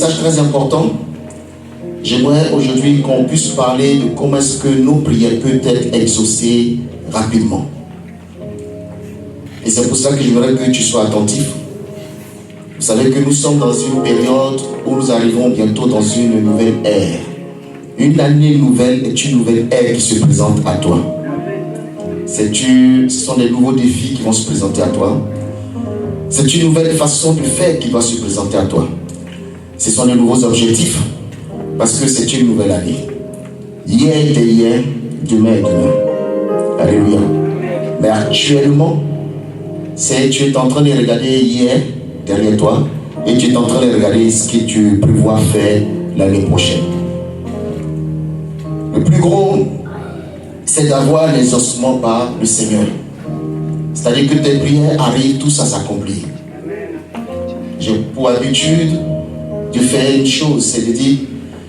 message très important. J'aimerais aujourd'hui qu'on puisse parler de comment est-ce que nos prières peuvent être exaucées rapidement. Et c'est pour ça que j'aimerais que tu sois attentif. Vous savez que nous sommes dans une période où nous arrivons bientôt dans une nouvelle ère. Une année nouvelle est une nouvelle ère qui se présente à toi. Ce sont des nouveaux défis qui vont se présenter à toi. C'est une nouvelle façon de faire qui va se présenter à toi. Ce sont de nouveaux objectifs parce que c'est une nouvelle année. Hier était hier, demain est demain. Alléluia. Mais actuellement, tu es en train de regarder hier derrière toi et tu es en train de regarder ce que tu prévois faire l'année prochaine. Le plus gros, c'est d'avoir les ossements par le Seigneur. C'est-à-dire que tes prières arrivent tous à s'accomplir. J'ai pour habitude de faire une chose, c'est de dire,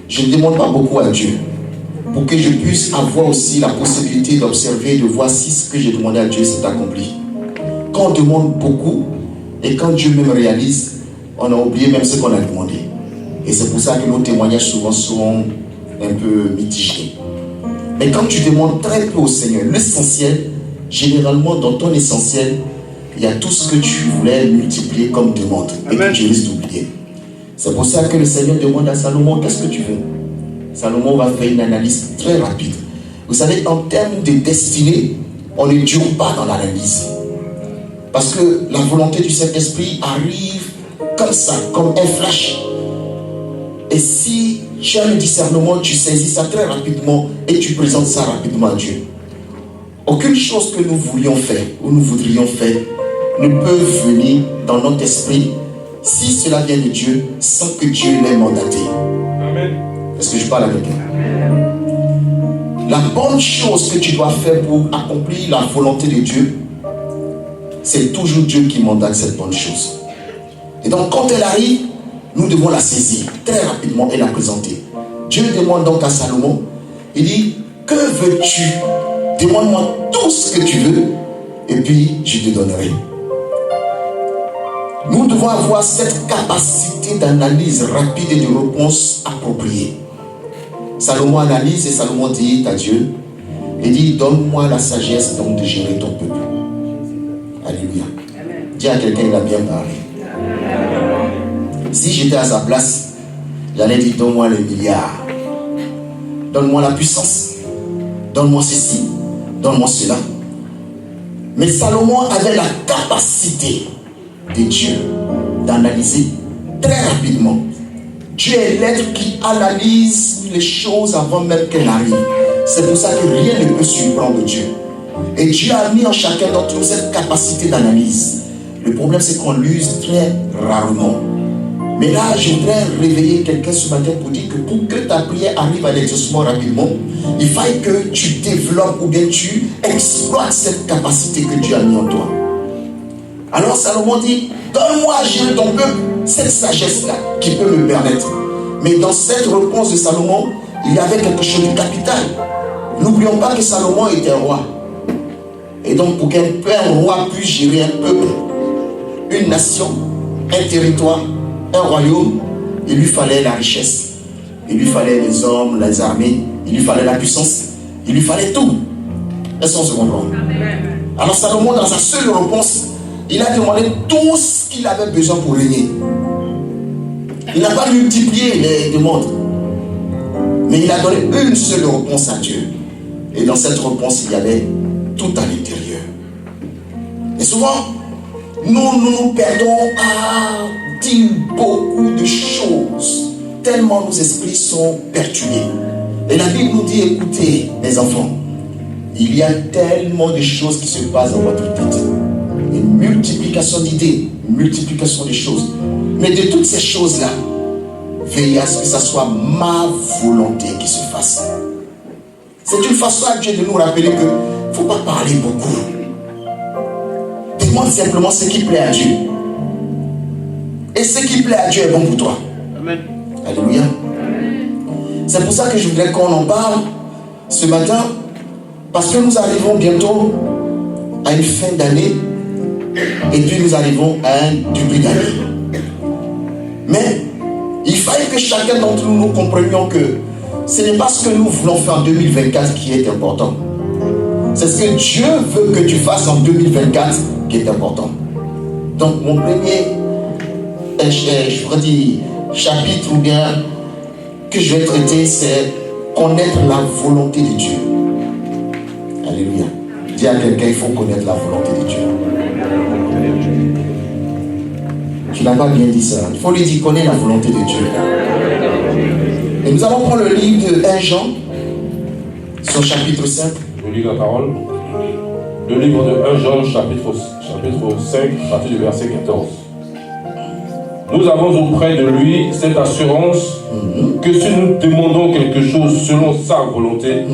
je ne demande pas beaucoup à Dieu pour que je puisse avoir aussi la possibilité d'observer, de voir si ce que j'ai demandé à Dieu s'est accompli. Quand on demande beaucoup et quand Dieu même réalise, on a oublié même ce qu'on a demandé. Et c'est pour ça que nos témoignages souvent sont un peu mitigés. Mais quand tu demandes très peu au Seigneur, l'essentiel, généralement dans ton essentiel, il y a tout ce que tu voulais multiplier comme demande. Amen. Et que tu risques d'oublier. C'est pour ça que le Seigneur demande à Salomon, qu'est-ce que tu veux? Salomon va faire une analyse très rapide. Vous savez, en termes de destinée, on ne dure pas dans l'analyse. Parce que la volonté du Saint-Esprit arrive comme ça, comme un flash. Et si tu as le discernement, tu saisis ça très rapidement et tu présentes ça rapidement à Dieu. Aucune chose que nous voulions faire ou nous voudrions faire ne peut venir dans notre esprit si cela vient de Dieu sans que Dieu l'ait mandaté. Amen. Est-ce que je parle avec toi? La bonne chose que tu dois faire pour accomplir la volonté de Dieu, c'est toujours Dieu qui mandate cette bonne chose. Et donc quand elle arrive, nous devons la saisir très rapidement et la présenter. Dieu demande donc à Salomon, il dit, que veux-tu? Demande-moi tout ce que tu veux et puis je te donnerai. Nous devons avoir cette capacité d'analyse rapide et de réponse appropriée. Salomon analyse et Salomon dit à Dieu, il dit, donne-moi la sagesse donc de gérer ton peuple. Alléluia. Dis à quelqu'un, il a bien parlé. Si j'étais à sa place, j'allais dire, donne-moi le milliard. Donne-moi la puissance. Donne-moi ceci. Donne-moi cela. Mais Salomon avait la capacité de Dieu d'analyser très rapidement. Dieu est l'être qui analyse les choses avant même qu'elles arrivent. C'est pour ça que rien ne peut surprendre Dieu. Et Dieu a mis en chacun d'entre nous cette capacité d'analyse. Le problème, c'est qu'on l'use très rarement. Mais là, je voudrais réveiller quelqu'un ce matin pour dire que pour que ta prière arrive à l'exaucement rapidement, il faille que tu développes ou bien tu exploites cette capacité que Dieu a mis en toi. Alors Salomon dit, donne-moi à gérer ton peuple, cette sagesse-là qui peut me permettre. Mais dans cette réponse de Salomon, il y avait quelque chose de capital. N'oublions pas que Salomon était roi. Et donc pour qu'un roi puisse gérer un peuple, une nation, un territoire, un royaume, il lui fallait la richesse, il lui fallait les hommes, les armées, il lui fallait la puissance, il lui fallait tout. Est-ce qu'on se comprend? Alors Salomon, dans sa seule réponse, il a demandé tout ce qu'il avait besoin pour régner. Il n'a pas multiplié les demandes, mais il a donné une seule réponse à Dieu. Et dans cette réponse, il y avait tout à l'intérieur. Et souvent, nous perdons à dire beaucoup de choses, tellement nos esprits sont perturbés. Et la Bible nous dit, écoutez, les enfants, il y a tellement de choses qui se passent dans votre tête. Une multiplication d'idées, une multiplication de choses. Mais de toutes ces choses-là, veillez à ce que ce soit ma volonté qui se fasse. C'est une façon à Dieu de nous rappeler qu'il ne faut pas parler beaucoup. Demande simplement ce qui plaît à Dieu. Et ce qui plaît à Dieu est bon pour toi. Amen. Alléluia. C'est pour ça que je voudrais qu'on en parle ce matin. Parce que nous arrivons bientôt à une fin d'année. Et puis nous arrivons à un début d'année. Mais Il fallait que chacun d'entre nous comprenions que ce n'est pas ce que nous voulons faire en 2024 qui est important. C'est ce que Dieu veut que tu fasses en 2024 qui est important. Donc mon premier chapitre ou bien que je vais traiter, c'est connaître la volonté de Dieu. Alléluia. Dis à quelqu'un, il faut connaître la volonté de Dieu. Tu n'as pas bien dit ça. Il faut lui dire, connais la volonté de Dieu. Et nous allons prendre le livre de 1 Jean, son chapitre 5. Je lis la parole. Le livre de 1 Jean, chapitre 5, à partir du verset 14. Nous avons auprès de lui cette assurance que si nous demandons quelque chose selon sa volonté,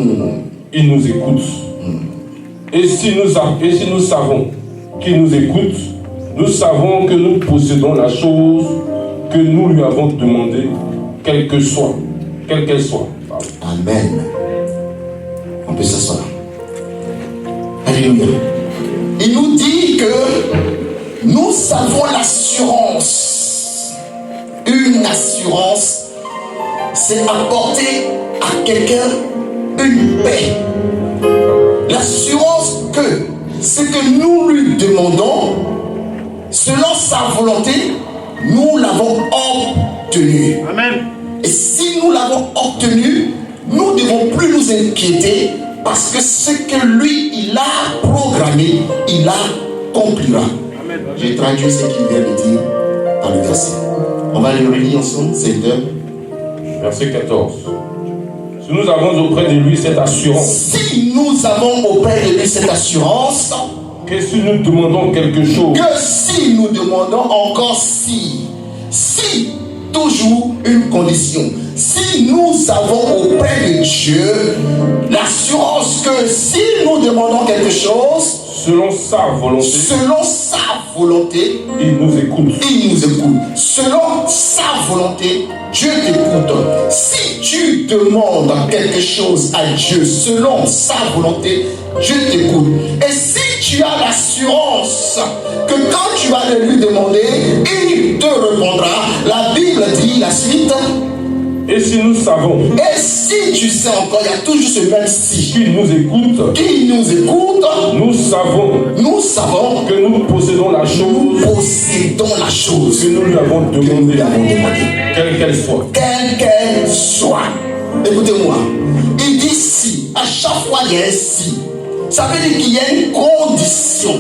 il nous écoute. Et si nous savons qu'il nous écoute, nous savons que nous possédons la chose que nous lui avons demandée, quelle qu'elle soit. Pardon. Amen. On peut s'asseoir. Alléluia. Il nous dit que nous avons l'assurance. Une assurance, c'est apporter à quelqu'un une paix. L'assurance que ce que nous lui demandons, selon sa volonté, nous l'avons obtenu. Amen. Et si nous l'avons obtenu, nous ne devons plus nous inquiéter parce que ce que lui, il a programmé, il accomplira. J'ai traduit ce qu'il vient de dire dans le verset. On va le relire ensemble, c'est le verset 14. Si nous avons auprès de lui cette assurance. Si nous avons auprès de lui cette assurance. Que si nous demandons quelque chose. Que si nous demandons encore si. Si, toujours une condition. Si nous avons auprès de Dieu l'assurance que si nous demandons quelque chose. Selon sa volonté, il nous écoute. Selon sa volonté, Dieu t'écoute. Si tu demandes quelque chose à Dieu selon sa volonté, Dieu t'écoute. Et si tu as l'assurance que quand tu vas lui demander, il te répondra, la Bible dit la suite. Et si nous savons. Et si tu sais encore, il y a toujours ce même si. Qui nous écoute. Nous savons que nous possédons la chose. Que nous lui avons demandé. Quelle qu'elle soit. Écoutez-moi. Il dit si. À chaque fois, il y a un si. Ça veut dire qu'il y a une condition.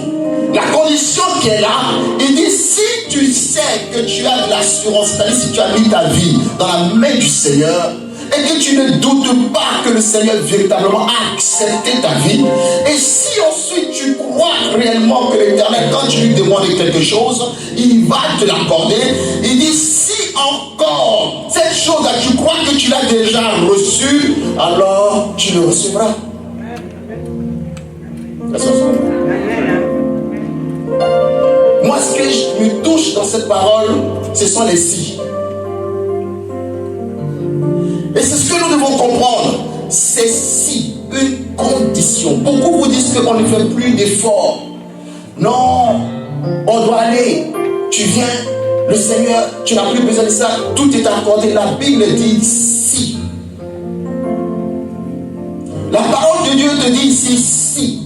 La condition qui est là, il dit si tu sais que tu as de l'assurance, c'est-à-dire si tu as mis ta vie dans la main du Seigneur et que tu ne doutes pas que le Seigneur véritablement a accepté ta vie, et si ensuite tu crois réellement que l'Éternel, quand tu lui demandes quelque chose, il va te l'accorder, il dit si encore cette chose là tu crois que tu l'as déjà reçue, alors tu le recevras. Moi, ce que me touche dans cette parole, ce sont les si. Et c'est ce que nous devons comprendre. C'est si, une condition. Beaucoup vous disent qu'on ne fait plus d'efforts. Non, on doit aller. Tu viens, le Seigneur, tu n'as plus besoin de ça. Tout est accordé. La Bible dit si. La parole de Dieu te dit ici si.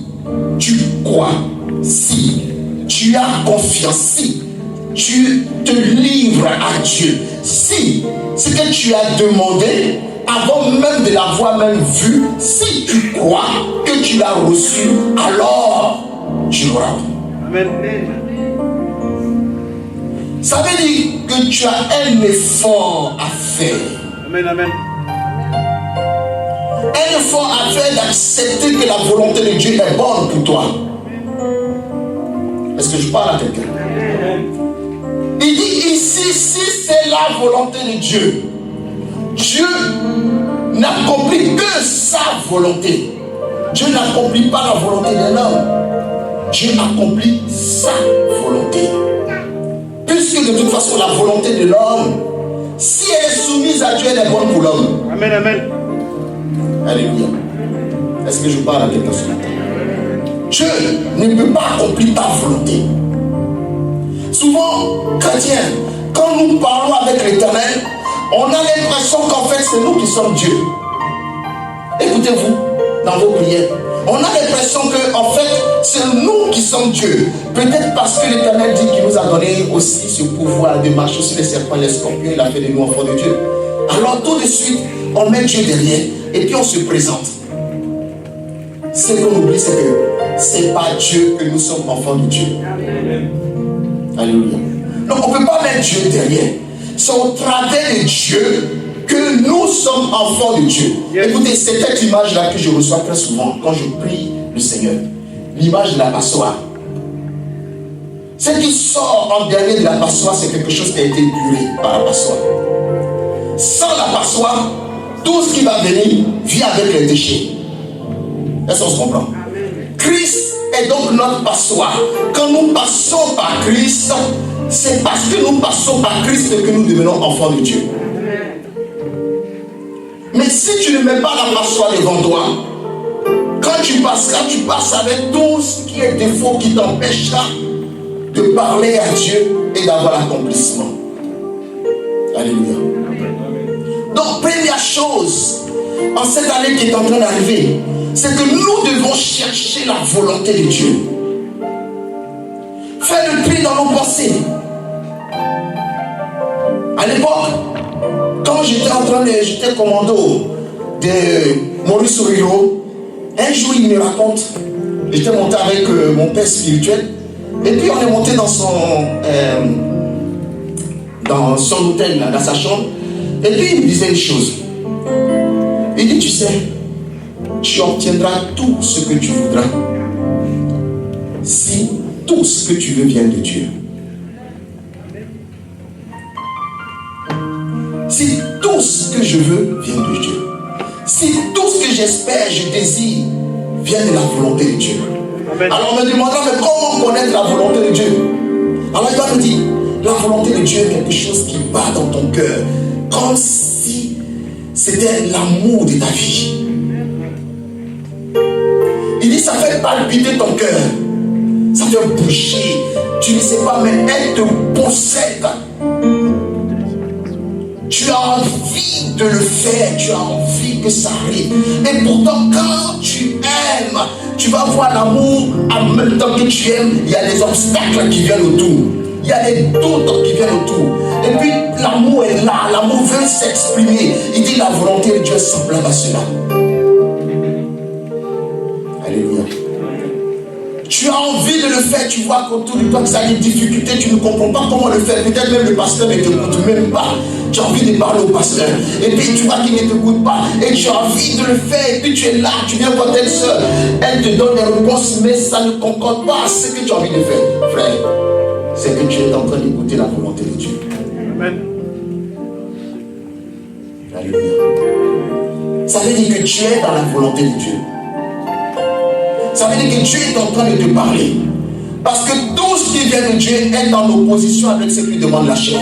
Tu crois, si tu as confiance, si tu te livres à Dieu, si ce que tu as demandé avant même de l'avoir même vu, si tu crois que tu l'as reçu, alors tu l'auras. Amen. Ça veut dire que tu as un effort à faire. Amen, amen. Un effort à faire d'accepter que la volonté de Dieu est bonne pour toi. Est-ce que je parle à quelqu'un? Il dit ici, si c'est la volonté de Dieu, Dieu n'accomplit que sa volonté. Dieu n'accomplit pas la volonté de l'homme. Dieu accomplit sa volonté. Puisque de toute façon, la volonté de l'homme, si elle est soumise à Dieu, elle est bonne pour l'homme. Amen, amen. Alléluia. Est-ce que je parle à quelqu'un ce matin? Dieu ne peut pas accomplir ta volonté. Souvent, chrétiens, quand nous parlons avec l'Éternel, On a l'impression qu'en fait c'est nous qui sommes Dieu. Écoutez-vous dans vos prières. On a l'impression que en fait c'est nous qui sommes Dieu. Peut-être parce que l'Éternel dit qu'il nous a donné aussi ce pouvoir de marcher sur les serpents, les scorpions. Il a fait de nous enfants de Dieu. Alors tout de suite on met Dieu derrière et puis on se présente. Ce qu'on oublie, c'est que c'est pas Dieu que nous sommes enfants de Dieu. Alléluia. Donc on ne peut pas mettre Dieu derrière. C'est au travers de Dieu que nous sommes enfants de Dieu. Écoutez, c'est cette image-là que je reçois très souvent quand je prie le Seigneur. L'image de la passoire. Ce qui sort en dernier de la passoire, c'est quelque chose qui a été épuré par la passoire. Sans la passoire, tout ce qui va venir vient avec les déchets. Est-ce qu'on se comprend? Christ est donc notre passoire. Quand nous passons par Christ, c'est parce que nous passons par Christ que nous devenons enfants de Dieu. Mais si tu ne mets pas la passoire devant toi, quand tu passes avec tout ce qui est défaut qui t'empêchera de parler à Dieu et d'avoir l'accomplissement. Alléluia. Donc, première chose, en cette année qui est en train d'arriver, c'est que nous devons chercher la volonté de Dieu. Faire le tri dans nos pensées. À l'époque, quand j'étais commando de Maurice Oriro, un jour il me raconte, j'étais monté avec mon père spirituel, et puis on est monté dans son hôtel, dans sa chambre, et puis il me disait une chose. Il dit, tu sais, tu obtiendras tout ce que tu voudras si tout ce que tu veux vient de Dieu. Si tout ce que je veux vient de Dieu. Si tout ce que j'espère, je désire, vient de la volonté de Dieu. Amen. Alors on me demandera, mais comment connaître la volonté de Dieu? Alors il va me dire, la volonté de Dieu est quelque chose qui bat dans ton cœur, comme si c'était l'amour de ta vie. Il dit, ça fait palpiter ton cœur, ça fait bouger. Tu ne sais pas, mais elle te possède. Tu as envie de le faire, tu as envie que ça arrive. Et pourtant, quand tu aimes, tu vas voir l'amour en même temps que tu aimes. Il y a des obstacles qui viennent autour. Il y a des doutes qui viennent autour. Et puis, l'amour est là, l'amour veut s'exprimer. Il dit, la volonté de Dieu est semblable à cela. Alléluia. Tu as envie de le faire, tu vois qu'autour de toi que ça a des difficultés, tu ne comprends pas comment le faire. Peut-être même le pasteur ne t'écoute même pas. Tu as envie de parler au pasteur. Et puis tu vois qu'il ne t'écoute pas. Et tu as envie de le faire. Et puis tu es là, tu viens voir telle soeur. Elle te donne des réponses, mais ça ne concorde pas à ce que tu as envie de faire. Frère, c'est que tu es en train d'écouter la volonté de Dieu. Amen. Alléluia. Ça veut dire que tu es dans la volonté de Dieu. Ça veut dire que Dieu est en train de te parler. Parce que tout ce qui vient de Dieu est en opposition avec ce qui demande la chair.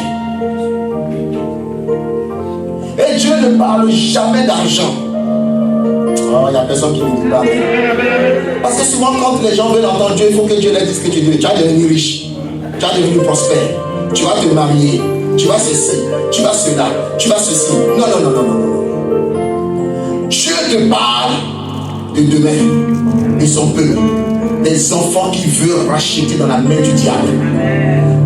Et Dieu ne parle jamais d'argent. Oh, il n'y a personne qui ne dit pas. Parce que souvent, quand les gens veulent entendre Dieu, il faut que Dieu leur dise que tu vas devenir riche. Tu vas devenir prospère. Tu vas te marier. Tu vas ceci. Tu vas cela. Tu vas ceci. Non, non, non, non, non, non. Dieu te parle de demain, de son peuple, des enfants qu'il veut racheter dans la main du diable.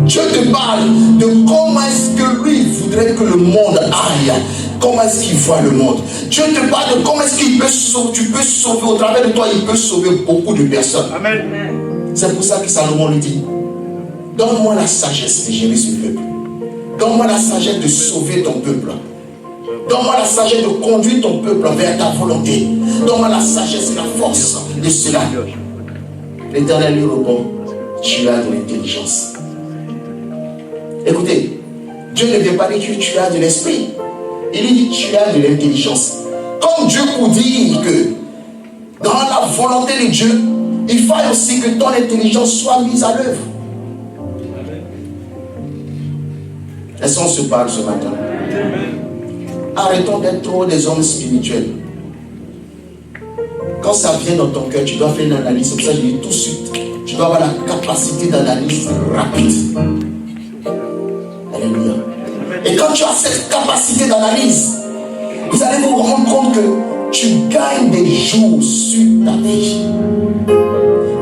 Dieu te parle de comment est-ce que lui voudrait que le monde aille, comment est-ce qu'il voit le monde. Dieu te parle de comment est-ce qu'il peut sauver, tu peux sauver, au travers de toi, il peut sauver beaucoup de personnes. Amen. C'est pour ça que Salomon lui dit, donne-moi la sagesse de gérer ce peuple. Donne-moi la sagesse de sauver ton peuple. Donne-moi la sagesse de conduire ton peuple vers ta volonté. Donne-moi la sagesse et la force de cela. L'Éternel lui répond, tu as de l'intelligence. Écoutez, Dieu ne vient pas dire que tu as de l'esprit. Il dit tu as de l'intelligence. Comme Dieu vous dit que dans la volonté de Dieu, il faut aussi que ton intelligence soit mise à l'œuvre. Est-ce qu'on se parle ce matin? Arrêtons d'être trop des hommes spirituels. Quand ça vient dans ton cœur, tu dois faire une analyse. C'est pour ça que je dis tout de suite, tu dois avoir la capacité d'analyse rapide. Alléluia. Et quand tu as cette capacité d'analyse, vous allez vous rendre compte que tu gagnes des jours sur ta vie.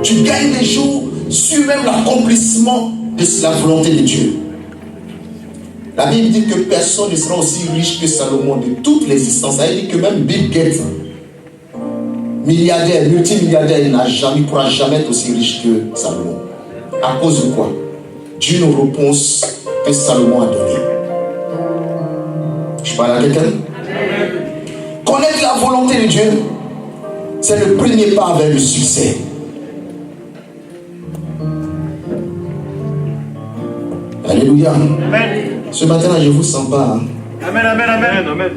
Tu gagnes des jours sur même l'accomplissement de la volonté de Dieu. La Bible dit que personne ne sera aussi riche que Salomon de toute l'existence. Elle dit que même Bill Gates, milliardaire, multimilliardaire, il ne pourra jamais être aussi riche que Salomon. À cause de quoi? D'une réponse que Salomon a donnée. Je parle à quelqu'un? Connaître la volonté de Dieu, c'est le premier pas vers le succès. Alléluia. Amen. Ce matin-là, je ne vous sens pas. Hein? Amen, amen, amen, amen.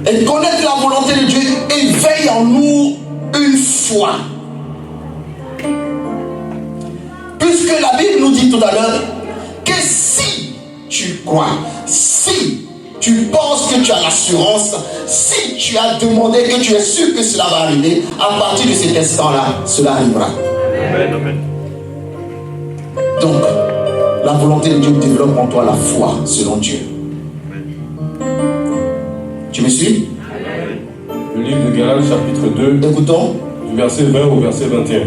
Et connaître la volonté de Dieu éveille en nous une foi. Puisque la Bible nous dit tout à l'heure que si tu crois, si tu penses que tu as l'assurance, si tu as demandé, que tu es sûr que cela va arriver, à partir de cet instant-là, cela arrivera. Amen, amen. Donc, la volonté de Dieu développe en toi la foi selon Dieu. Tu me suis? Le livre de Galates chapitre 2, Écoutons. du verset 20 au verset 21.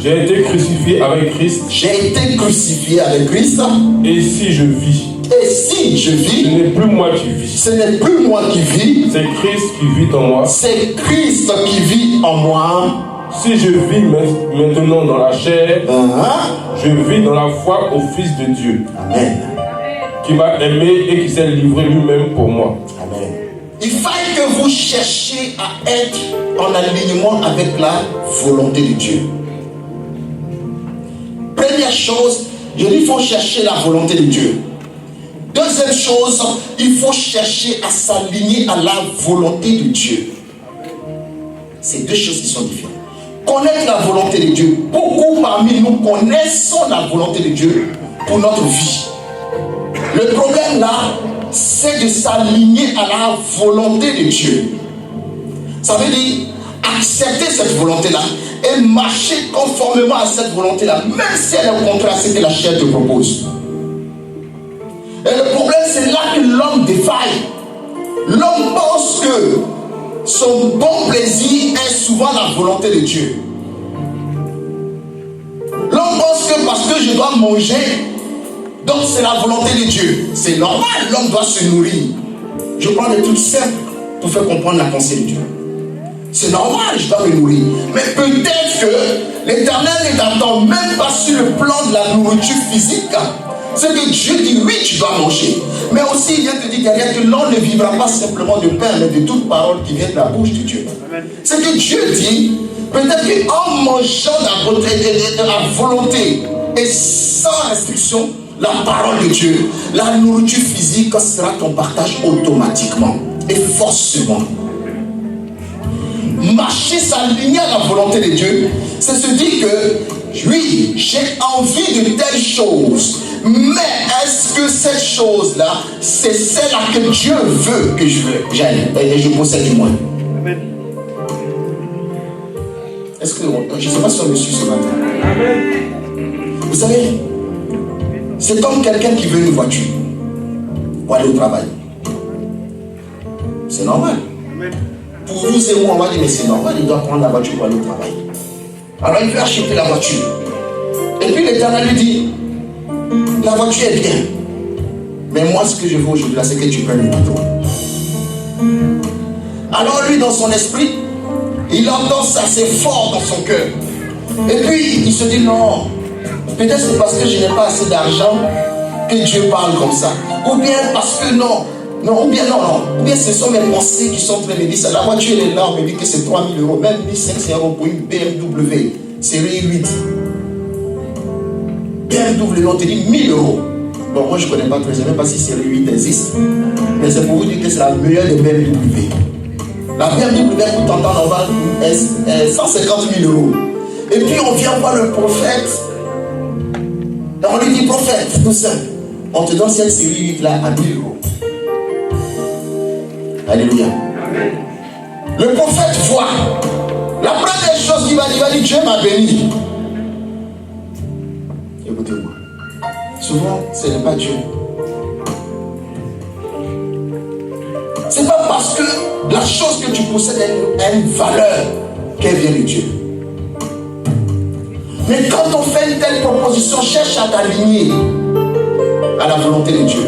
J'ai été crucifié avec Christ. J'ai été crucifié avec Christ. Et si je vis, et si je vis, ce n'est plus moi qui vis. Ce n'est plus moi qui vis. C'est Christ qui vit en moi. C'est Christ qui vit en moi. Si je vis maintenant dans la chair, je vis dans la foi au Fils de Dieu. Amen. Qui m'a aimé et qui s'est livré lui-même pour moi. Amen. Il faille que vous cherchiez à être en alignement avec la volonté de Dieu. Première chose, je dis il faut chercher la volonté de Dieu. Deuxième chose, il faut chercher à s'aligner à la volonté de Dieu. C'est deux choses qui sont différentes. Connaître la volonté de Dieu. Beaucoup parmi nous connaissons la volonté de Dieu pour notre vie. Le problème là, c'est de s'aligner à la volonté de Dieu. Ça veut dire accepter cette volonté-là et marcher conformément à cette volonté-là, même si elle est contraire à ce que la chair te propose. Et le problème, c'est là que l'homme défaille. L'homme pense que son bon plaisir est souvent la volonté de Dieu. L'homme pense que parce que je dois manger, donc c'est la volonté de Dieu. C'est normal, l'homme doit se nourrir. Je prends des trucs simples pour faire comprendre la pensée de Dieu. C'est normal, je dois me nourrir. Mais peut-être que l'Éternel ne t'attend même pas sur le plan de la nourriture physique. C'est que Dieu dit oui, tu dois manger. Mais aussi, il vient te dire derrière que l'homme ne vivra pas simplement de pain, mais de toute parole qui vient de la bouche de Dieu. C'est que Dieu dit, peut-être qu'en mangeant la volonté et sans restriction, la parole de Dieu, la nourriture physique sera ton partage automatiquement et forcément. Marcher, s'aligner à la volonté de Dieu, c'est se dire que oui, j'ai envie de telles choses, mais est-ce que cette chose-là, c'est celle-là que Dieu veut que j'aille et je possède du moins? Amen. Est-ce que, je ne sais pas si on me suit ce matin. Amen. Vous savez, c'est comme quelqu'un qui veut une voiture pour aller au travail. C'est normal. Amen. Pour vous et moi, on va dire, mais c'est normal, il doit prendre la voiture pour aller au travail. Alors il veut acheter la voiture. Et puis l'Éternel lui dit, la voiture est bien. Mais moi, ce que je veux aujourd'hui, là, c'est que tu prennes le bouton. Alors lui, dans son esprit, il entend ça, c'est fort dans son cœur. Et puis, il se dit, non, peut-être c'est parce que je n'ai pas assez d'argent que Dieu parle comme ça. Ou bien parce que non, ou bien ce sont mes pensées qui sont en train de dire ça. La voiture elle est là, on me dit que c'est 3 000 €, même 1 500 € pour une BMW, série 8. BMW, on te dit 1 000 €. Bon, moi je ne connais pas très, je ne sais même pas si série 8 existe, mais c'est pour vous dire que c'est la meilleure des BMW. La BMW coûte en temps normal 150 000 €. Et puis on vient voir le prophète. Et on lui dit, prophète, tout simple, on te donne cette série 8 là à 1 000 €. Alléluia. Amen. Le prophète voit. La première chose qu'il va dire, Dieu m'a béni. Écoutez-moi. Souvent, ce n'est pas Dieu. Ce n'est pas parce que la chose que tu possèdes a une valeur qu'elle vient de Dieu. Mais quand on fait une telle proposition, cherche à t'aligner à la volonté de Dieu.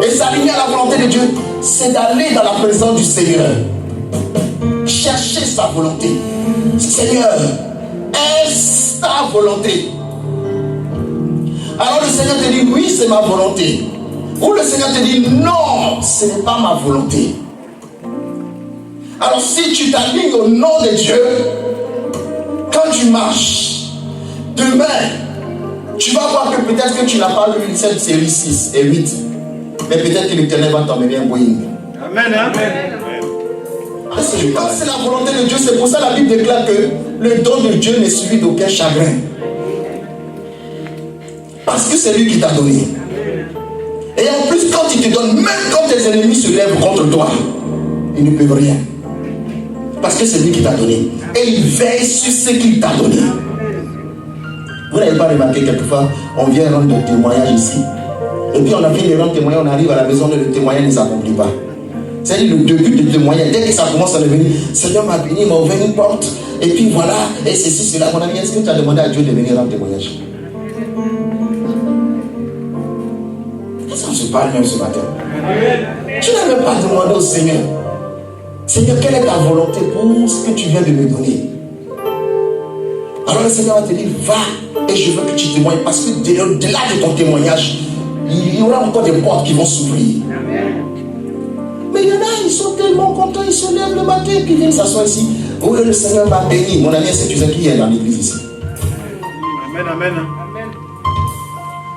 Et s'aligner à la volonté de Dieu, c'est d'aller dans la présence du Seigneur. Chercher sa volonté. Seigneur, est-ce ta volonté? Alors le Seigneur te dit, oui, c'est ma volonté. Ou le Seigneur te dit, non, ce n'est pas ma volonté. Alors si tu t'alignes au nom de Dieu, quand tu marches, demain, tu vas voir que peut-être que tu n'as pas lu cette série 6 et 8. Mais peut-être que l'Éternel va t'emmener un Boeing. Amen, amen. Parce que quand c'est la volonté de Dieu, c'est pour ça que la Bible déclare que le don de Dieu n'est suivi d'aucun chagrin. Parce que c'est lui qui t'a donné. Et en plus, quand il te donne, même quand tes ennemis se lèvent contre toi, ils ne peuvent rien. Parce que c'est lui qui t'a donné. Et il veille sur ce qu'il t'a donné. Vous n'avez pas remarqué quelquefois, on vient rendre des témoignages ici. Et puis on a fini de rendre témoignage, on arrive à la maison, le témoignage ne s'accomplit pas. C'est-à-dire le début du témoignage, dès que ça commence à devenir, Seigneur m'a béni, il m'a ouvert une porte, et puis voilà, et ceci, cela. Mon ami, est-ce que tu as demandé à Dieu de venir rendre témoignage? Ça, on se parle même ce matin. Tu n'as même pas demandé au Seigneur, Seigneur, quelle est ta volonté pour ce que tu viens de me donner? Alors le Seigneur va te dire, va, et je veux que tu témoignes, parce que au-delà de ton témoignage, il y aura encore des portes qui vont s'ouvrir. Mais il y en a, ils sont tellement contents, ils se lèvent le matin et puis viennent s'asseoir ici. Oh, le Seigneur m'a béni. Mon ami, est-ce que tu sais qui est dans l'église ici? Amen, amen.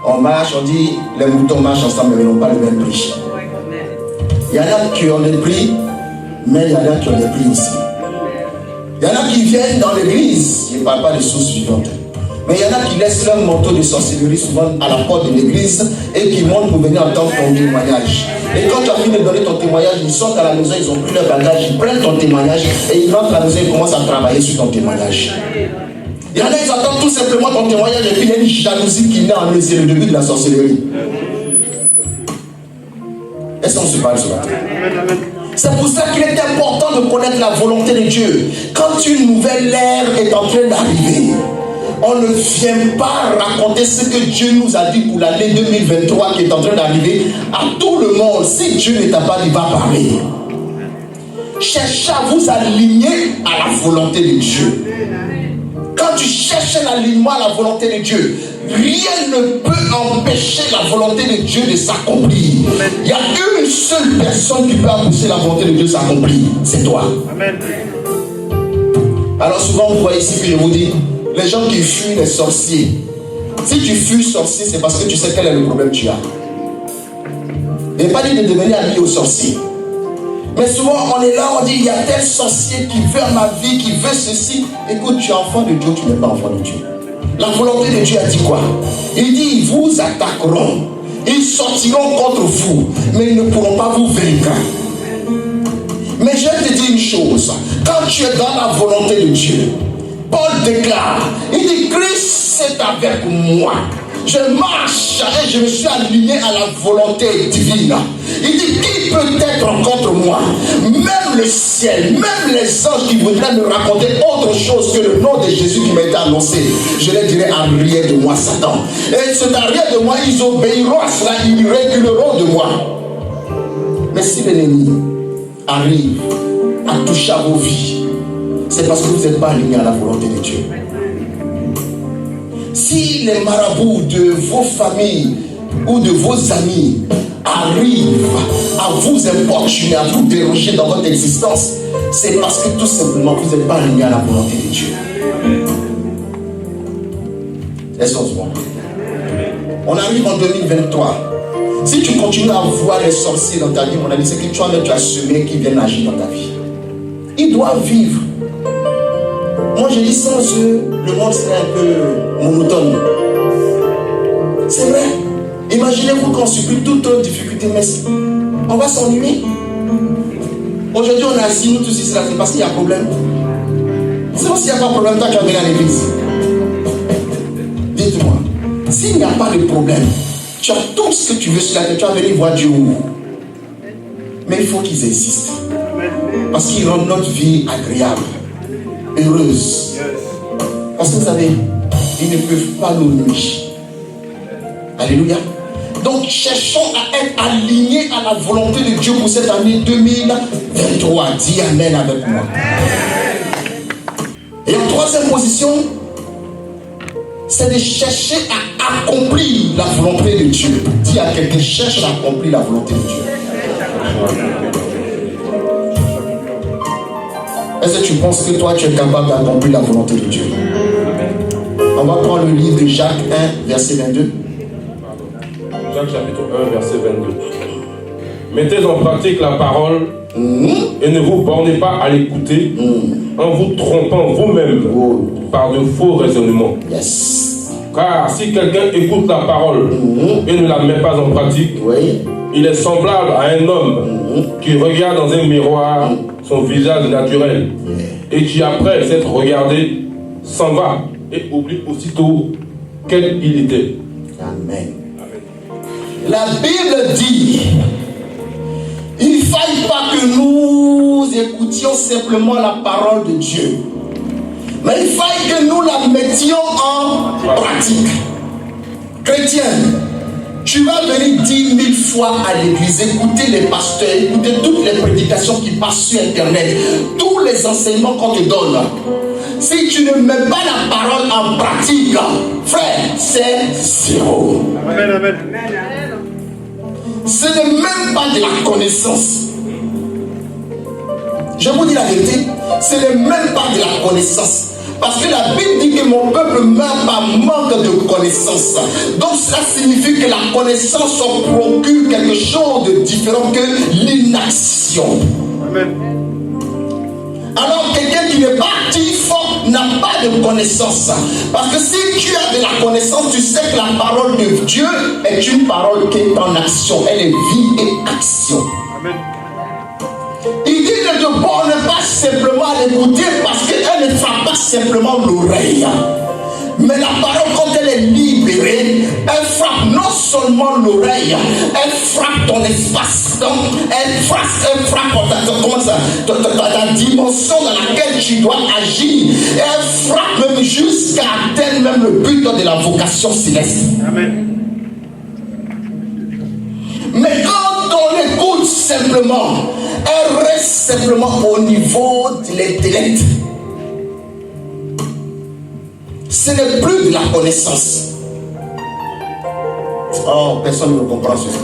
On marche, on dit, les moutons marchent ensemble, mais ils n'ont pas le même prix. Il y en a qui ont le prix, mais il y en a qui ont le prix aussi. Il y en a qui viennent dans l'église, je ne parle pas de sources vivantes. Mais il y en a qui laissent leur manteau de sorcellerie souvent à la porte de l'église et qui montent pour venir entendre ton témoignage. Et quand tu as fini de donner ton témoignage, ils sortent à la maison, ils ont pris leur bagage, ils prennent ton témoignage et ils rentrent à la maison et commencent à travailler sur ton témoignage. Il y en a, ils attendent tout simplement ton témoignage et puis il y a une jalousie qui naît en eux, c'est le début de la sorcellerie. Est-ce qu'on se parle ce matin? C'est pour ça qu'il est important de connaître la volonté de Dieu. Quand une nouvelle ère est en train d'arriver, on ne vient pas raconter ce que Dieu nous a dit pour l'année 2023 qui est en train d'arriver à tout le monde. Si Dieu ne t'a pas dit, va parler. Cherchez à vous aligner à la volonté de Dieu. Quand tu cherches l'alignement à la volonté de Dieu, rien ne peut empêcher la volonté de Dieu de s'accomplir. Il y a une seule personne qui peut empêcher la volonté de Dieu de s'accomplir, c'est toi. Amen. Alors souvent vous voyez ici que je vous dis, les gens qui fuient les sorciers, si tu fuis sorcier, c'est parce que tu sais quel est le problème que tu as. Il n'est pas dit de devenir ami aux sorciers. Mais souvent on est là, on dit il y a tel sorcier qui veut ma vie, qui veut ceci. Écoute, tu es enfant de Dieu, tu n'es pas enfant de Dieu. La volonté de Dieu a dit quoi? Il dit ils vous attaqueront, ils sortiront contre vous, mais ils ne pourront pas vous vaincre. Mais je te dis une chose, quand tu es dans la volonté de Dieu, Paul déclare, il dit Christ est avec moi. Je marche et je me suis aligné à la volonté divine. Il dit qui peut être contre moi? Même le ciel, même les anges qui voudraient me raconter autre chose que le nom de Jésus qui m'a été annoncé, je leur dirai arrière de moi Satan. Et cet arrière de moi, ils obéiront à cela, ils reculeront de moi. Mais si l'ennemi arrive à toucher à vos vies, c'est parce que vous n'êtes pas alignés à la volonté de Dieu. Si les marabouts de vos familles ou de vos amis arrivent à vous importuner, à vous déranger dans votre existence, c'est parce que tout simplement vous n'êtes pas alignés à la volonté de Dieu. Est-ce qu'on se voit? On arrive en 2023. Si tu continues à voir les sorciers dans ta vie, mon ami, c'est que toi-même tu as semé qui viennent agir dans ta vie. Ils doivent vivre. Moi je dis sans eux, le monde serait un peu monotone. C'est vrai. Imaginez-vous qu'on supplie toute autre difficulté, mais on va s'ennuyer. Aujourd'hui on est assis, nous tous ici, c'est parce qu'il y a un problème. C'est parce qu'il n'y a pas de problème, toi tu vas venir à l'église. Dites-moi, s'il n'y a pas de problème, tu as tout ce que tu veux sur la terre, tu vas venir voir Dieu où? Mais il faut qu'ils existent. Parce qu'ils rendent notre vie agréable, heureuse. Parce que vous savez, ils ne peuvent pas nous nuire. Alléluia. Donc cherchons à être alignés à la volonté de Dieu pour cette année 2023. Dis Amen avec moi. Et en troisième position, c'est de chercher à accomplir la volonté de Dieu. Dis à quelqu'un, cherche à accomplir la volonté de Dieu. Est-ce que tu penses que toi tu es capable d'accomplir la volonté de Dieu? On va prendre le livre de Jacques 1, verset 22. Jacques chapitre 1, verset 22. Mettez en pratique la parole et ne vous bornez pas à l'écouter en vous trompant vous-même par de faux raisonnements. Yes. Car si quelqu'un écoute la parole et ne la met pas en pratique, il est semblable à un homme qui regarde dans un miroir son visage naturel et qui, après s'être regardé, s'en va et oublie aussitôt quel il était. Amen. La Bible dit, il ne faille pas que nous écoutions simplement la parole de Dieu, mais il faille que nous la mettions en pratique. Chrétien, tu vas venir 10 000 fois à l'église, écouter les pasteurs, écouter toutes les prédications qui passent sur internet, tous les enseignements qu'on te donne. Si tu ne mets pas la parole en pratique, frère, c'est zéro. Amen, amen. Ce n'est même pas de la connaissance. Je vous dis la vérité, ce n'est même pas de la connaissance. Parce que la Bible dit que mon peuple meurt par manque de connaissance. Donc cela signifie que la connaissance procure quelque chose de différent que l'inaction. Amen. Alors quelqu'un qui n'est pas actif n'a pas de connaissance. Parce que si tu as de la connaissance, tu sais que la parole de Dieu est une parole qui est en action. Elle est vie et action. Amen. Il dit ne te borne pas simplement à l'écouter parce qu'elle ne frappe pas simplement l'oreille. Mais la parole, quand elle est libérée, elle frappe non seulement l'oreille, elle frappe ton espace. Donc, elle frappe ta dimension dans laquelle tu dois agir. Et elle frappe même jusqu'à atteindre même le but de la vocation céleste. Amen. Mais quand on écoute simplement, elle reste simplement au niveau de l'intellect. Ce n'est plus de la connaissance. Oh, personne ne comprend ceci.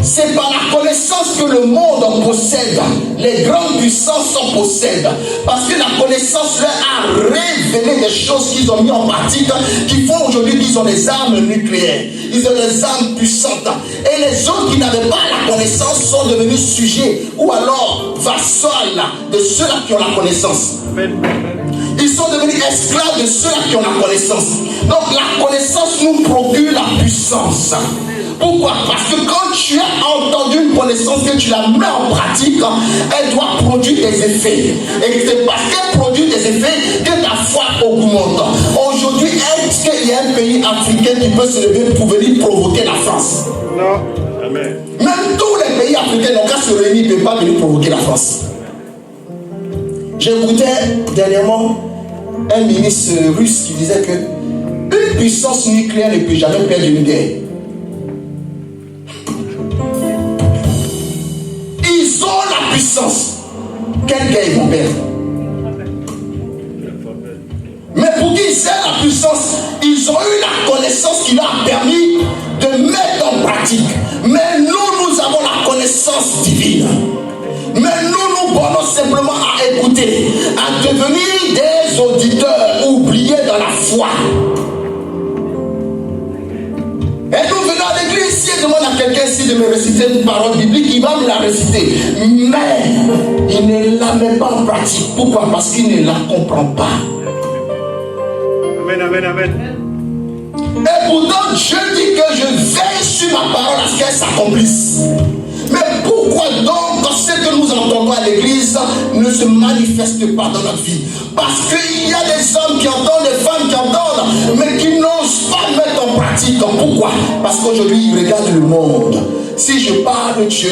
C'est par la connaissance que le monde possède. Les grandes puissances possèdent. Parce que la connaissance leur a révélé des choses qu'ils ont mis en pratique, qui font aujourd'hui qu'ils ont des armes nucléaires. Ils ont des armes puissantes. Et les autres qui n'avaient pas la connaissance sont devenus sujets ou alors vassals de ceux-là qui ont la connaissance. Amen. Ils sont devenus esclaves de ceux-là qui ont la connaissance. Donc la connaissance nous procure la puissance. Pourquoi? Parce que quand tu as entendu une connaissance, que tu la mets en pratique, elle doit produire des effets. Et c'est parce qu'elle produit des effets que ta foi augmente. Aujourd'hui, est-ce qu'il y a un pays africain qui peut se lever pour venir provoquer la France? Non. Amen. Même tous les pays africains n'ont qu'à se réunir, ils ne peuvent pas venir provoquer la France. J'écoutais dernièrement un ministre russe qui disait que une puissance nucléaire ne peut jamais perdre une guerre. Ils ont la puissance. Quelle guerre ils vont perdre? Mais pour qu'ils aient la puissance, ils ont eu la connaissance qui leur a permis de mettre en pratique. Mais nous avons la connaissance divine. Mais nous bornons simplement à écouter, à devenir des auditeurs oubliés dans la foi. Et nous venons à l'église, si je demande à quelqu'un ici de me réciter une parole biblique, il va me la réciter. Mais il ne la met pas en pratique. Pourquoi? Parce qu'il ne la comprend pas. Amen, amen, amen. Et pourtant, Dieu dit que je veille sur ma parole à ce qu'elle s'accomplisse. Mais pourquoi donc ce que nous entendons à l'église ne se manifeste pas dans notre vie? Parce qu'il y a des hommes qui entendent, des femmes qui entendent, mais qui n'osent pas mettre en pratique. Pourquoi? Parce qu'aujourd'hui, ils regardent le monde. Si je parle de Dieu,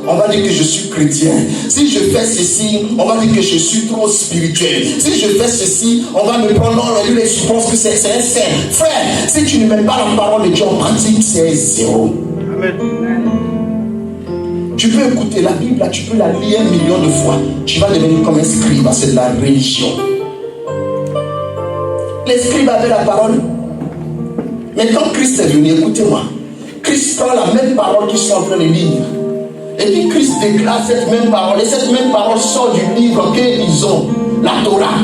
on va dire que je suis chrétien. Si je fais ceci, on va dire que je suis trop spirituel. Si je fais ceci, on va me prendre dans la lune et je pense que c'est un saint. Frère, si tu ne mets pas la parole de Dieu en pratique, c'est zéro. Amen. Tu peux écouter la Bible, là, tu peux la lire 1 million de fois. Tu vas devenir comme un scribe, c'est de la religion. Les scribes avaient la parole. Mais quand Christ est venu, écoutez-moi, Christ prend la même parole qu'ils sont en train de lire. Et puis Christ déclare cette même parole. Et cette même parole sort du livre qu'ils ont, la Torah,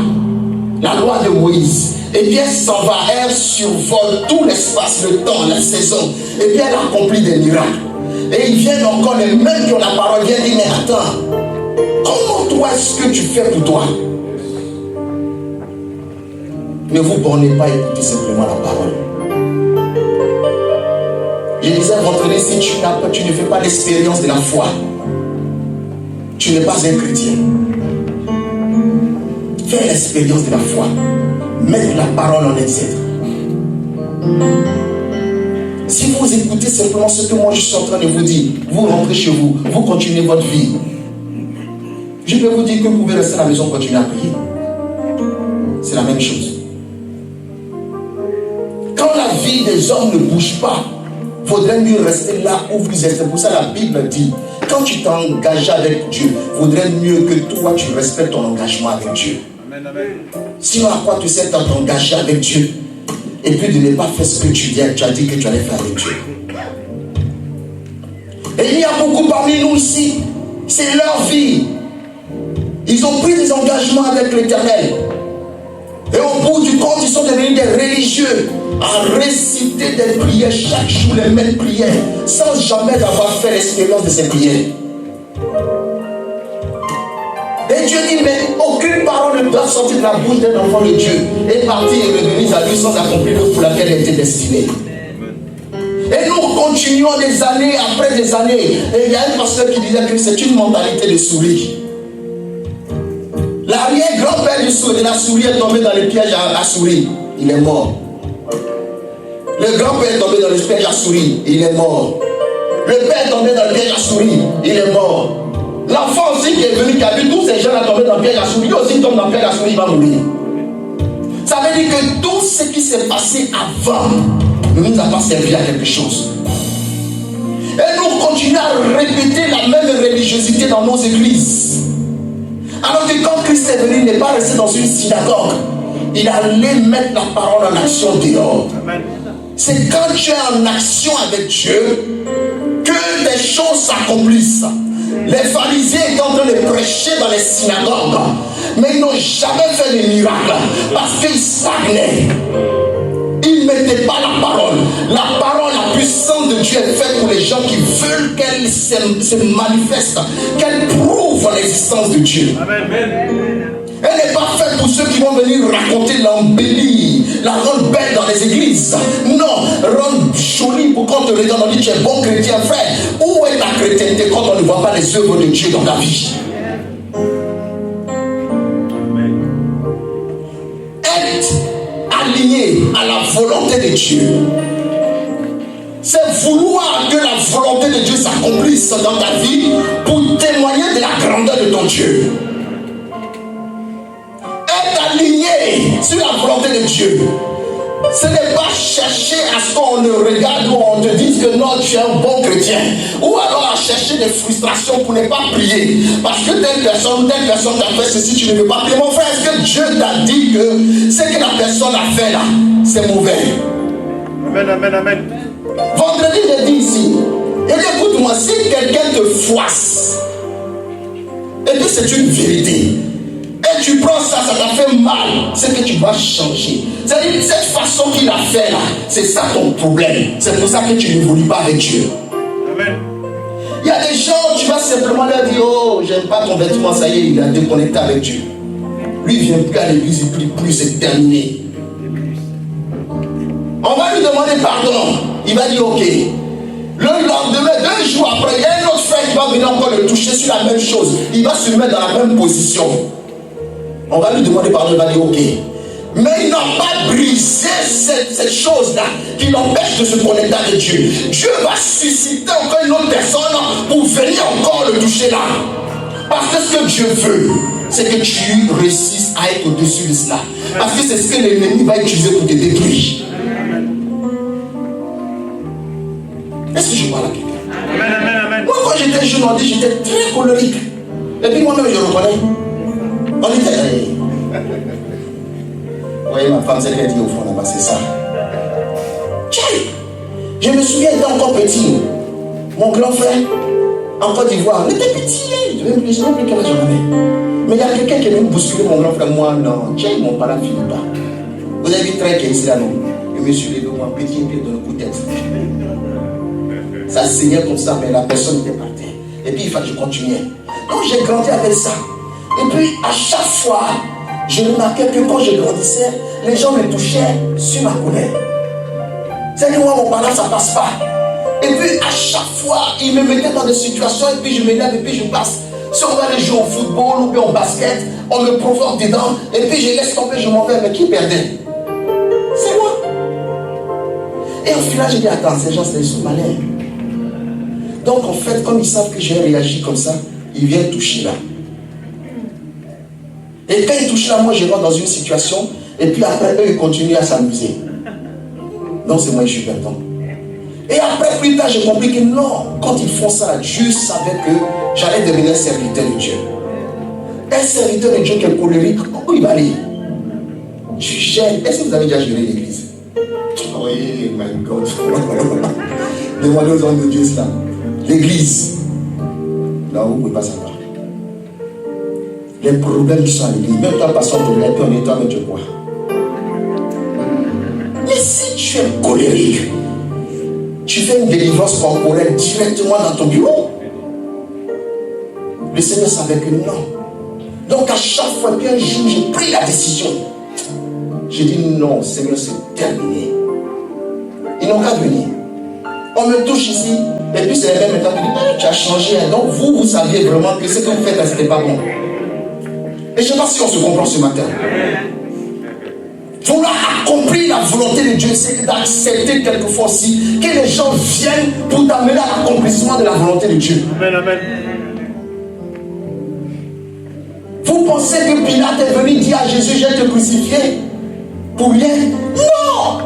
la loi de Moïse. Et puis elle s'en va, elle survole tout l'espace, le temps, la saison. Et puis elle accomplit des miracles. Et ils viennent encore, les mêmes qui ont la parole, viennent dire, mais attends, comment toi est-ce que tu fais pour toi? Ne vous bornez pas à écouter simplement la parole. Je disais vendredi, si tu ne fais pas l'expérience de la foi, tu n'es pas un chrétien. Fais l'expérience de la foi. Mets la parole en exergue. Si vous écoutez simplement ce que moi je suis en train de vous dire, vous rentrez chez vous, vous continuez votre vie. Je peux vous dire que vous pouvez rester à la maison et continuer à prier. C'est la même chose. Quand la vie des hommes ne bouge pas, il faudrait mieux rester là où vous êtes. C'est pour ça que la Bible dit, quand tu t'engages avec Dieu, il faudrait mieux que toi tu respectes ton engagement avec Dieu. Amen, amen. Sinon, à quoi tu sais t'engager avec Dieu et puis de ne pas faire ce que tu as dit que tu allais faire avec Dieu? Et il y a beaucoup parmi nous ici, c'est leur vie. Ils ont pris des engagements avec l'Éternel. Et au bout du compte, ils sont devenus des religieux à réciter des prières chaque jour, les mêmes prières, sans jamais avoir fait l'expérience de ces prières. Et Dieu dit, mais aucune parole ne doit sortir de la bouche d'un enfant de Dieu et partir et revenir à lui sans accomplir l'œuvre pour laquelle elle était destinée. Et nous continuons des années après des années. Et il y a un pasteur qui disait que c'est une mentalité de souris. L'arrière-grand-père de la souris est tombé dans le piège à souris. Il est mort. Le grand-père est tombé dans le piège à souris. Il est mort. Le père est tombé dans le piège à souris. Il est mort. L'enfant aussi qui est venu, qui a vu tous ces gens là tomber dans le piège à souris, lui aussi tombe dans le piège à souris, il va mourir. Ça veut dire que tout ce qui s'est passé avant ne nous a pas servi à quelque chose. Et nous continuons à répéter la même religiosité dans nos églises. Alors que quand Christ est venu, il n'est pas resté dans une synagogue. Il allait mettre la parole en action dehors. Amen. C'est quand tu es en action avec Dieu que des choses s'accomplissent. Les pharisiens étaient en train de prêcher dans les synagogues, mais ils n'ont jamais fait de miracle parce qu'ils stagnaient. Ils ne mettaient pas la parole. La parole, la puissance de Dieu est faite pour les gens qui veulent qu'elle se manifeste, qu'elle prouve l'existence de Dieu. Amen. Elle n'est pas faite pour ceux qui vont venir raconter l'embellir, la rendre belle dans les églises. Non, rendre jolie pour qu'on te regarde, on dit tu es bon chrétien, frère. Où est ta chrétienté quand on ne voit pas les œuvres de Dieu dans ta vie? Être aligné à la volonté de Dieu, c'est vouloir que la volonté de Dieu s'accomplisse dans ta vie pour témoigner de la grandeur de ton Dieu. Être aligné sur la volonté de Dieu, ce n'est pas chercher à ce qu'on ne regarde ou on te dise que non, tu es un bon chrétien, ou alors à chercher des frustrations pour ne pas prier parce que telle personne t'a fait ceci, tu ne veux pas prier. Mon frère, est-ce que Dieu t'a dit que ce que la personne a fait là, c'est mauvais? Amen, amen, amen. Vendredi, j'ai dit ici, et écoute-moi, si quelqu'un te froisse, et puis c'est une vérité, et tu prends ça, ça t'a fait mal, c'est que tu dois changer. C'est-à-dire, cette façon qu'il a fait là, c'est ça ton problème. C'est pour ça que tu n'évolues pas avec Dieu. Amen. Il y a des gens, tu vas simplement leur dire, oh, j'aime pas ton vêtement, ça y est, il a déconnecté avec Dieu. Lui, il vient plus à l'église, il prie plus, c'est terminé. On va lui demander pardon. Il va dire, ok. Le lendemain, 2 jours après, il y a un autre frère qui va venir encore le toucher sur la même chose. Il va se mettre dans la même position. On va lui demander pardon, il va dire, ok. Mais ils n'ont pas brisé cette chose-là qui l'empêche de se connecter avec Dieu. Dieu va susciter encore une autre personne pour venir encore le toucher là. Parce que ce que Dieu veut, c'est que tu réussisses à être au-dessus de cela. Parce que c'est ce que l'ennemi va utiliser pour te détruire. Est-ce que je parle à quelqu'un? Amen, amen, amen. Moi, quand j'étais jeune, on dit j'étais très colérique. Et puis moi-même, je reconnais. On était... Vous voyez, ma femme, c'est qu'elle dit au fond là-bas, c'est ça. Tiens, je me souviens, il était encore petit. Mon grand frère, en Côte d'Ivoire, il était petit, je ne sais même plus quel âge j'en avais. Mais il y a quelqu'un qui est venu bousculer mon grand frère. Moi, non, tiens, mon parent ne finit pas. Vous avez vu très qui est ici là, non? Je me suis levé, moi, petit pied dans le coup de tête. Ça saignait comme ça, mais la personne était par terre. Et puis il fallait que je continuais. Donc j'ai grandi avec ça. Et puis à chaque fois, je remarquais que quand je grandissais, les gens me touchaient sur ma colère. C'est que moi, mon parent, ça passe pas. Et puis à chaque fois, ils me mettaient dans des situations, et puis je me lève, et puis je passe. Si on va aller jouer au football ou bien au basket, on me provoque dedans, et puis je laisse tomber, je m'en vais, mais qui perdait? C'est moi. Et au final, j'ai dit, attends, ces gens, ils sont malins. Donc en fait, comme ils savent que j'ai réagi comme ça, ils viennent toucher là. Et quand ils touchent là, moi je rentre dans une situation, et puis après eux ils continuent à s'amuser. Donc c'est moi qui suis perdant. Et après plus tard j'ai compris que non, quand ils font ça, Dieu savait que j'allais devenir un serviteur de Dieu. Un serviteur de Dieu qui est colérique, où il va aller? Je gère. Est-ce que vous avez déjà géré l'église? Oui, my God. Demandez aux hommes de Dieu cela. L'église, là où vous ne pouvez pas savoir. Les problèmes qui sont à l'église, même toi, passant de l'air, on est toi, mais tu crois. Mais si tu es colérique, tu fais une délivrance corporelle directement dans ton bureau. Le Seigneur savait que non. Donc à chaque fois qu'un jour j'ai pris la décision, j'ai dit non, Seigneur, c'est terminé. Ils n'ont qu'à venir. On me touche ici, et puis c'est les mêmes étapes qui disent, tu as changé. Donc vous saviez vraiment que ce que vous faites là, c'était pas bon. Et je ne sais pas si on se comprend ce matin. Vouloir accomplir la volonté de Dieu, c'est d'accepter quelquefois aussi que les gens viennent pour t'amener à l'accomplissement de la volonté de Dieu. Amen, amen. Vous pensez que Pilate est venu dire à Jésus, je vais te crucifier pour rien? Non!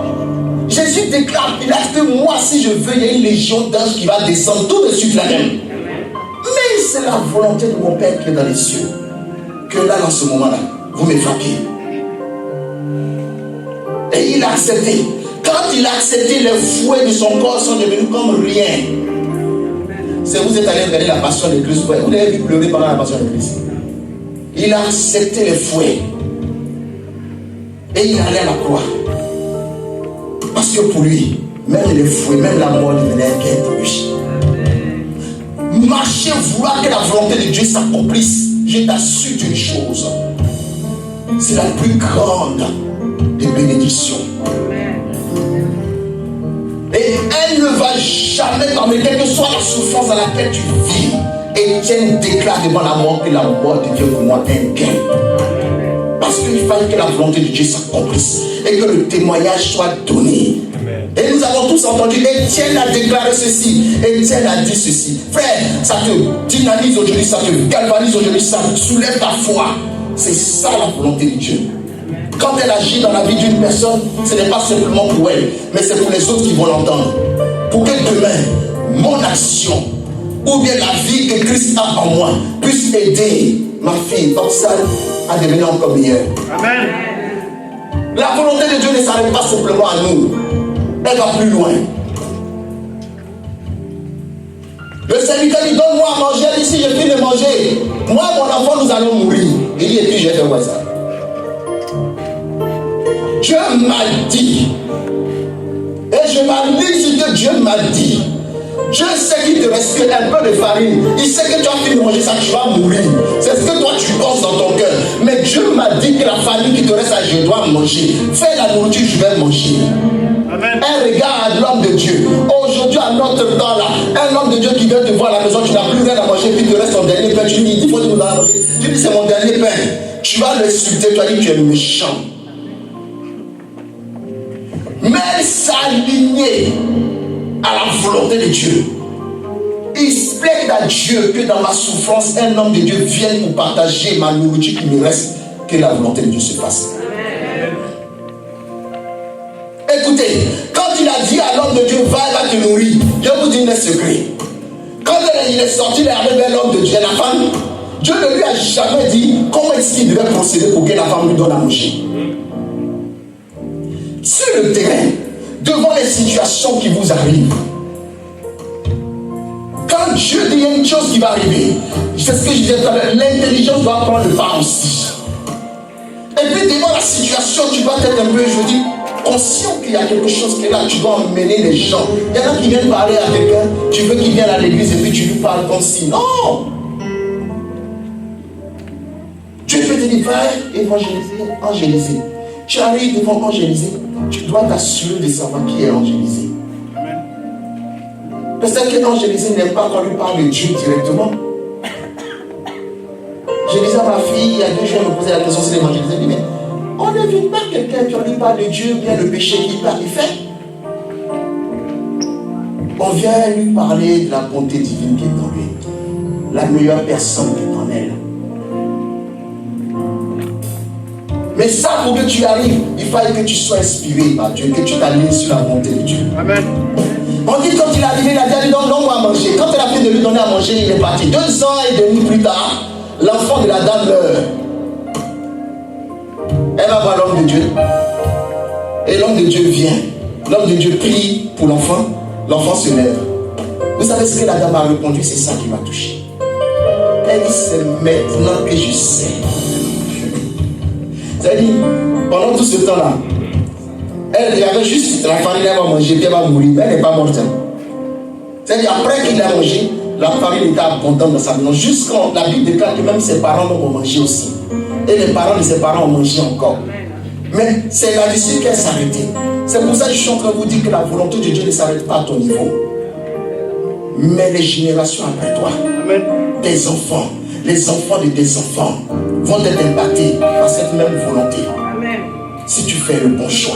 Jésus déclare à Pilate que moi, si je veux, il y a une légion d'anges qui va descendre tout de suite là même. Mais c'est la volonté de mon Père qui est dans les cieux. Que là, dans ce moment-là, vous me frappiez. Et il a accepté. Quand il a accepté, les fouets de son corps sont devenus comme rien. C'est vous êtes allé regarder la passion de Christ. Vous l'avez vu pleurer pendant la passion de Christ. Il a accepté les fouets. Et il allait à la croix. Parce que pour lui, même les fouets, même la mort devenait un gain pour lui. Marcher, vouloir que la volonté de Dieu s'accomplisse. Je t'assure d'une chose. C'est la plus grande des bénédictions. Et elle ne va jamais t'emmener, quelle que soit la souffrance dans laquelle tu vis. Étienne déclare devant la mort que la mort devient pour moi un gain. Parce qu'il fallait que la volonté de Dieu s'accomplisse et que le témoignage soit donné. Et nous avons tous entendu, Étienne a déclaré ceci, Étienne a dit ceci. Frère, ça te dynamise aujourd'hui, ça te galvanise aujourd'hui, ça soulève ta foi. C'est ça la volonté de Dieu. Quand elle agit dans la vie d'une personne, ce n'est pas simplement pour elle, mais c'est pour les autres qui vont l'entendre. Pour que demain, mon action, ou bien la vie que Christ a en moi, puisse aider ma fille, Oxane, à devenir encore meilleure. Amen. La volonté de Dieu ne s'arrête pas simplement à nous. Elle va plus loin. Le serviteur dit, donne-moi à manger. Elle dit, si je finis de manger, moi et mon enfant, nous allons mourir. Il dit, et puis je vais faire quoi ça? Dieu m'a dit, et je m'aligne sur ce que Dieu m'a dit. Dieu sait qu'il te reste un peu de farine. Il sait que tu as fini de manger ça, tu vas mourir. C'est ce que toi tu penses dans ton cœur. Mais Dieu m'a dit que la farine qui te reste, je dois manger. Fais la nourriture, je vais manger. Amen. Un regard à l'homme de Dieu. Aujourd'hui, à notre temps là, un homme de Dieu qui vient te voir à la maison, tu n'as plus rien à manger, puis il te reste ton dernier pain. Tu lui dis, il faut que nous allons manger. Tu dis, c'est mon dernier pain. Tu vas l'insulter, tu vas dire, tu es méchant. mais elle s'alignait à la volonté de Dieu. Il plaît à Dieu que dans ma souffrance, un homme de Dieu vienne pour partager ma nourriture qui me reste, que la volonté de Dieu se fasse. Écoutez, quand il a dit à l'homme de Dieu, va te nourrir, je vous dis un secret. Quand il est sorti, il est arrivé vers l'homme de Dieu, la femme, Dieu ne lui a jamais dit comment est-ce qu'il devait procéder pour que la femme lui donne à manger. Sur le terrain, devant les situations qui vous arrivent, quand Dieu dit une chose qui va arriver, c'est ce que je disais tout à l'heure, l'intelligence doit prendre le pas aussi. Et puis devant la situation, tu vas être un peu, je dis, conscient qu'il y a quelque chose qui est là, tu dois emmener les gens. Il y en a qui viennent parler à quelqu'un, tu veux qu'il vienne à l'église et puis tu lui parles comme si. Non! Dieu peut te dire, va évangéliser, angéliser. Tu arrives devant angéliser, tu dois t'assurer de savoir qui est angélisé. Peut-être que l'angélisé n'aime pas qu'on lui parle de Dieu directement. Je disais à ma fille, il y a 2 jours, elle me posait la question sur l'évangélisé. Elle dit, mais on ne vit pas quelqu'un qui lui parle de Dieu, bien le péché qu'il fait. On vient lui parler de la bonté divine qui est en lui, la meilleure personne qui est en elle. Mais ça, pour que tu arrives, il fallait que tu sois inspiré par Dieu, que tu t'alignes sur la bonté de Dieu. Amen. On dit quand il est arrivé, il a dit, donne-moi à manger. Quand elle a fait de lui donner à manger, il est parti. 2 ans et demi plus tard, l'enfant de la dame meurt. Elle va voir l'homme de Dieu. Et l'homme de Dieu vient. L'homme de Dieu prie pour l'enfant. L'enfant se lève. Vous savez ce que la dame a répondu? C'est ça qui m'a touché. Elle dit, c'est maintenant que je sais. C'est-à-dire, pendant tout ce temps-là, elle avait juste la farine, elle va manger, puis elle va mourir. Elle n'est pas morte. C'est-à-dire, après qu'il a mangé, la farine était abondante dans sa maison. Jusqu'à la Bible déclare que même ses parents vont manger aussi. Et les parents de ses parents ont mangé encore. Mais c'est là-dessus qu'elle s'arrêtait. C'est pour ça que je suis en train de vous dire que la volonté de Dieu ne s'arrête pas à ton niveau. Mais les générations après toi, Amen. tes enfants, les enfants de tes enfants vont être impactés par cette même volonté. Amen. Si tu fais le bon choix.